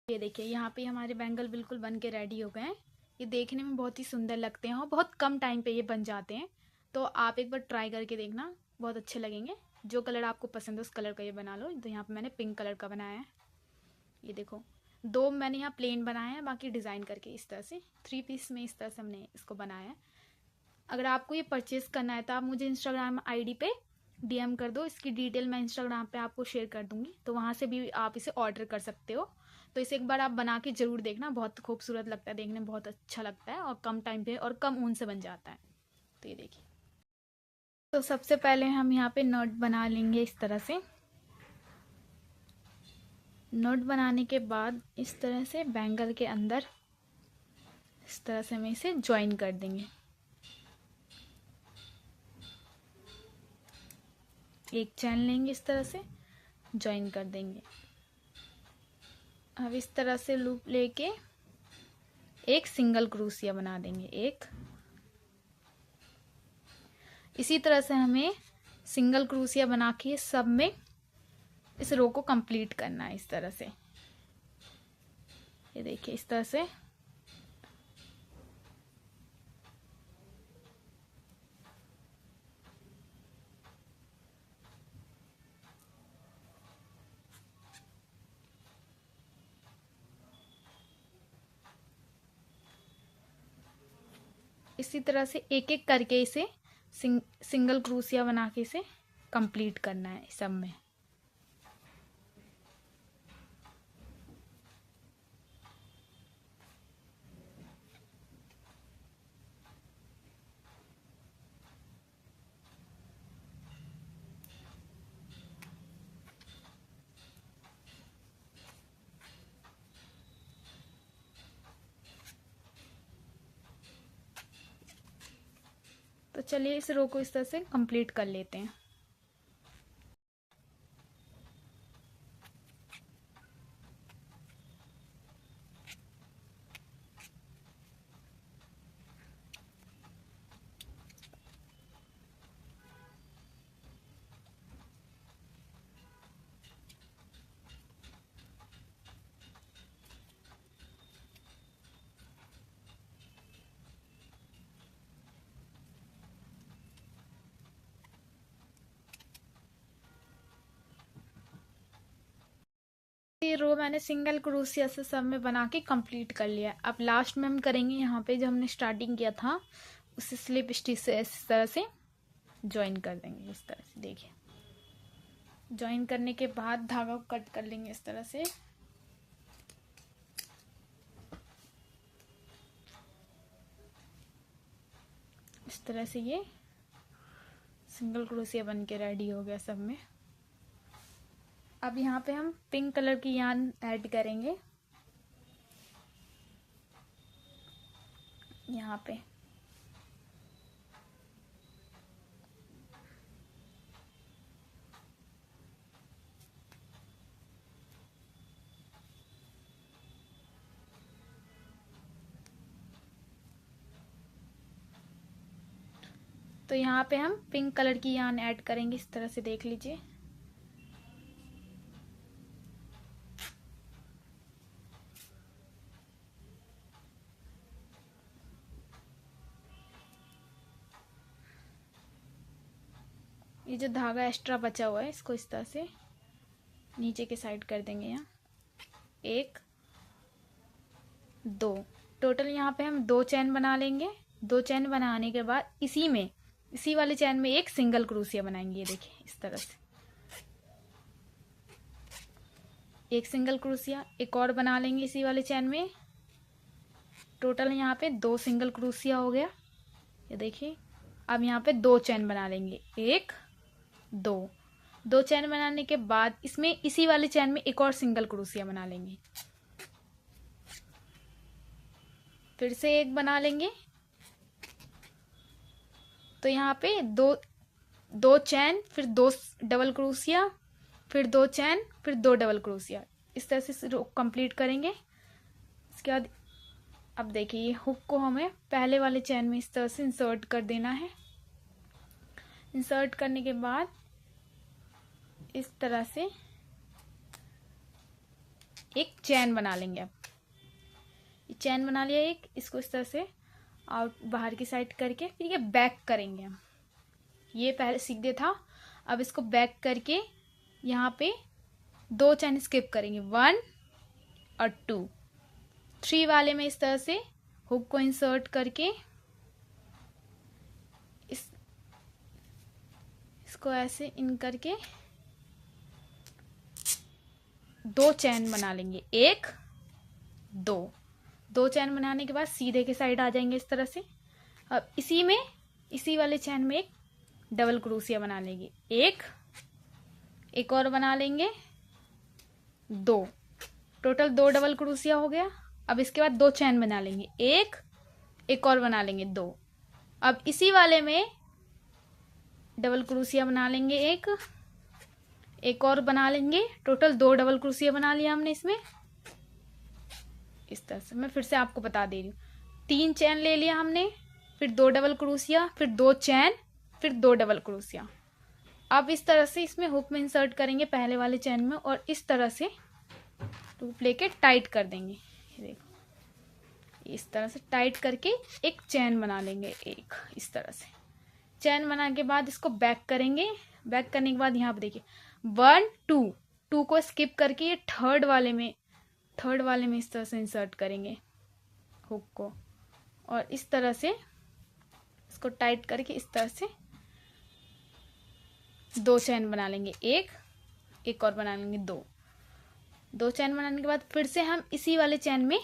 ये देखिए यहाँ पे हमारे बैंगल बिल्कुल बन के रेडी हो गए हैं। ये देखने में बहुत ही सुंदर लगते हैं और बहुत कम टाइम पे ये बन जाते हैं। तो आप एक बार ट्राई करके देखना, बहुत अच्छे लगेंगे। जो कलर आपको पसंद है उस कलर का ये बना लो। तो यहाँ पे मैंने पिंक कलर का बनाया है। ये देखो, दो मैंने यहाँ प्लेन बनाया है, बाकी डिज़ाइन करके इस तरह से 3 पीस में इस तरह से हमने इसको बनाया है। अगर आपको ये परचेज़ करना है तो आप मुझे इंस्टाग्राम आईडी पे डीएम कर दो। इसकी डिटेल मैं इंस्टाग्राम पे आपको शेयर कर दूंगी, तो वहाँ से भी आप इसे ऑर्डर कर सकते हो। तो इसे एक बार आप बना के ज़रूर देखना, बहुत खूबसूरत लगता है, देखने में बहुत अच्छा लगता है और कम टाइम पे और कम ऊन से बन जाता है। तो ये देखिए, तो सबसे पहले हम यहाँ पे नोट बना लेंगे इस तरह से। नोट बनाने के बाद इस तरह से बैंगल के अंदर इस तरह से हमें इसे ज्वाइन कर देंगे। एक चैन लेंगे, इस तरह से ज्वाइन कर देंगे। अब इस तरह से लूप लेके एक सिंगल क्रोशिया बना देंगे। एक इसी तरह से हमें सिंगल क्रोशिया बना के सब में इस रो को कंप्लीट करना है इस तरह से। ये देखिए इस तरह से इसी तरह से एक एक करके इसे सिंगल क्रोशिया बना के इसे कंप्लीट करना है सब में। तो चलिए इस रो को इस तरह से कंप्लीट कर लेते हैं। ये रो मैंने सिंगल क्रोशिया से सब में बना के कंप्लीट कर लिया। अब लास्ट में हम करेंगे यहाँ पे जो हमने स्टार्टिंग किया था उसे स्लिप स्टिच से इस तरह से ज्वाइन कर देंगे। इस तरह से देखिए, ज्वाइन करने के बाद धागा को कट कर लेंगे इस तरह से। इस तरह से ये सिंगल क्रोशिया बन के रेडी हो गया सब में। अब यहाँ पे हम पिंक कलर की यार्न ऐड करेंगे यहाँ पे। तो यहाँ पे हम पिंक कलर की यार्न ऐड करेंगे इस तरह से, देख लीजिए। ये जो धागा एक्स्ट्रा बचा हुआ है इसको इस तरह से नीचे के साइड कर देंगे। यहाँ एक दो, टोटल यहाँ पे हम 2 चैन बना लेंगे। 2 चैन बनाने के बाद इसी वाले चैन में एक सिंगल क्रोशिया बनाएंगे। ये देखिए इस तरह से एक सिंगल क्रोशिया, एक और बना लेंगे इसी वाले चैन में। टोटल यहाँ पे 2 सिंगल क्रोशिया हो गया। ये देखिए, अब यहाँ पे 2 चैन बना लेंगे। एक दो चैन बनाने के बाद इसमें इसी वाले चैन में एक और सिंगल क्रोशिया बना लेंगे। फिर से एक बना लेंगे। तो यहाँ पे दो चैन, फिर 2 डबल क्रोशिया, फिर 2 चैन, फिर 2 डबल क्रोशिया, इस तरह से कंप्लीट करेंगे। इसके बाद अब देखिए ये हुक को हमें पहले वाले चैन में इस तरह से इंसर्ट कर देना है। इंसर्ट करने के बाद इस तरह से एक चैन बना लेंगे। अब चैन बना लिया एक, इसको इस तरह से आउट बाहर की साइड करके फिर ये बैक करेंगे हम। ये पहले सीधे था, अब इसको बैक करके यहाँ पे 2 चैन स्किप करेंगे, 1 और 2। 3 वाले में इस तरह से हुक को इंसर्ट करके इसको ऐसे इन करके 2 चैन बना लेंगे, 1 2। 2 चैन बनाने के बाद सीधे के साइड आ जाएंगे इस तरह से। अब इसी वाले चैन में एक डबल क्रोशिया बना लेंगे, एक और बना लेंगे, 2। टोटल 2 डबल क्रोशिया हो गया। अब इसके बाद 2 चैन बना लेंगे, एक और बना लेंगे, 2। अब इसी वाले में डबल क्रोशिया बना लेंगे, एक और बना लेंगे। टोटल 2 डबल क्रोशिया बना लिया हमने इसमें। इस तरह से मैं फिर से आपको बता दे रही हूँ, 3 चैन ले लिया हमने, फिर 2 डबल क्रोशिया, फिर 2 चैन, फिर 2 डबल क्रोशिया। अब इस तरह से इसमें हुक में इंसर्ट करेंगे पहले वाले चैन में और इस तरह से लूप लेके टाइट कर देंगे। ये देखो, इस तरह से टाइट करके एक चैन बना लेंगे, एक इस तरह से चैन बना के बाद इसको बैक करेंगे। बैक करने के बाद यहाँ पे देखिए 1 2 को स्किप करके ये थर्ड वाले में इस तरह से इंसर्ट करेंगे हुक को और इस तरह से इसको टाइट करके इस तरह से 2 चैन बना लेंगे, एक और बना लेंगे, 2 चैन बनाने के बाद फिर से हम इसी वाले चैन में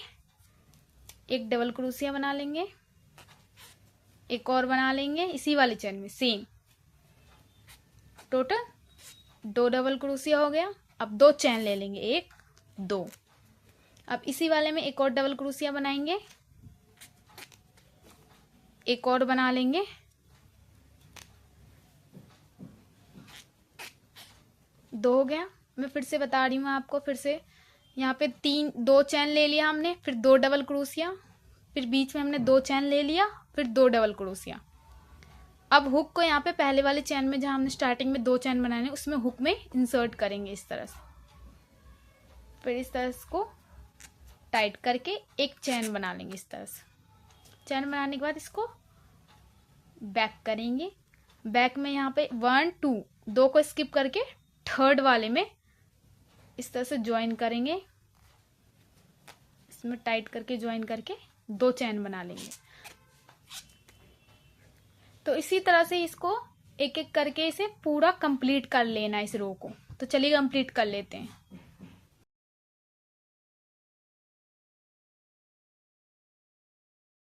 एक डबल क्रोशिया बना लेंगे, एक और बना लेंगे इसी वाले चैन में सेम। टोटल 2 डबल क्रोशिया हो गया। अब 2 चैन ले लेंगे, 1 2। अब इसी वाले में एक और डबल क्रोशिया बनाएंगे, एक और बना लेंगे, 2 हो गया। मैं फिर से बता रही हूँ आपको, फिर से यहाँ पे 2 चैन ले लिया हमने, फिर 2 डबल क्रोशिया, फिर बीच में हमने 2 चैन ले लिया, फिर 2 डबल क्रोशिया। अब हुक को यहाँ पे पहले वाले चैन में जहाँ हमने स्टार्टिंग में 2 चैन बनाने उसमें हुक में इंसर्ट करेंगे इस तरह से। फिर इस तरह से को टाइट करके एक चैन बना लेंगे इस तरह से। चैन बनाने के बाद इसको बैक करेंगे। बैक में यहाँ पे 1 2 को स्किप करके थर्ड वाले में इस तरह से ज्वाइन करेंगे, इसमें टाइट करके ज्वाइन करके 2 चैन बना लेंगे। तो इसी तरह से इसको एक एक करके इसे पूरा कंप्लीट कर लेना इस रो को। तो चलिए कंप्लीट कर लेते हैं।